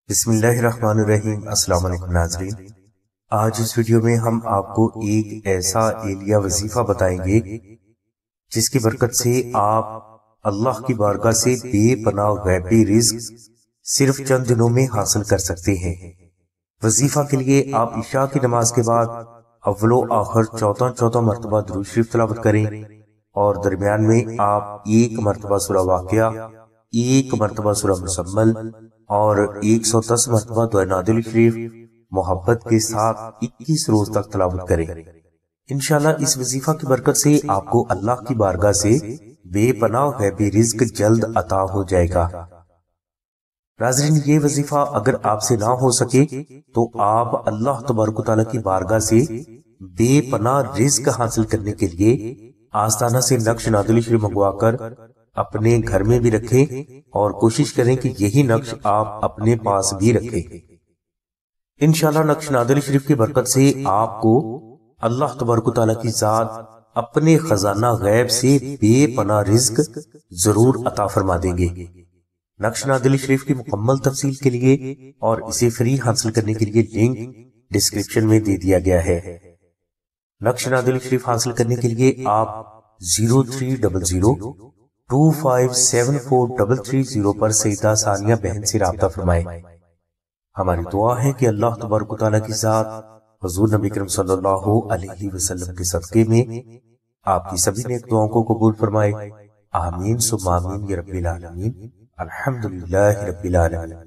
بسم اللہ الرحمن الرحیم۔ السلام علیکم ناظرین، آج اس ویڈیو میں ہم آپ کو ایک ایسا ایلیہ وظیفہ بتائیں گے جس کی برکت سے آپ اللہ کی بارگاہ سے بے پناہ غیبی رزق صرف چند دنوں میں حاصل کر سکتے ہیں۔ وظیفہ کے لیے آپ عشاء کی نماز کے بعد اول و آخر 14 مرتبہ درود شریف تلاوت کریں اور درمیان میں آپ 1 مرتبہ سورہ واقعہ، 1 مرتبہ سورہ مزمل اور 110 مرتبہ دعائے نادل شریف محبت کے ساتھ 21 روز تک تلاوت کریں۔ انشاءاللہ اس وظیفہ کی برکت سے آپ کو اللہ کی بارگاہ سے بے پناہ غیبی رزق جلد عطا ہو جائے گا۔ ناظرین، یہ وظیفہ اگر آپ سے نہ ہو سکے تو آپ اللہ تبارک و تعالیٰ کی بارگاہ سے بے پناہ رزق حاصل کرنے کے لیے آستانہ سے نقش نادل شریف منگوا کر اپنے گھر میں بھی رکھیں اور کوشش کریں کہ یہی نقش آپ اپنے پاس بھی رکھیں۔ انشاءاللہ نقش نادل شریف کی برکت سے آپ کو اللہ تبارک و تعالیٰ کی ذات اپنے خزانہ غیب سے بے پناہ رزق ضرور عطا فرما دیں گے۔ نقش نادل شریف کی مکمل تفصیل کے لیے اور اسے فری حاصل کرنے کے لیے لنک ڈسکرپشن میں دے دیا گیا ہے۔ نقش نادل شریف حاصل کرنے کے لیے آپ 0300257433 پر سیدہ ثانیہ بہن سے رابطہ فرمائیں۔ ہماری دعا ہے کہ اللہ تبارک و تعالیٰ کی ذات حضور نبی کریم صلی اللہ علیہ وسلم کے صدقے میں آپ کی سبھی نیک دعاؤں کو قبول فرمائے۔ آمین ثم آمین یا رب العالمین۔ الحمدللہ رب العالمین۔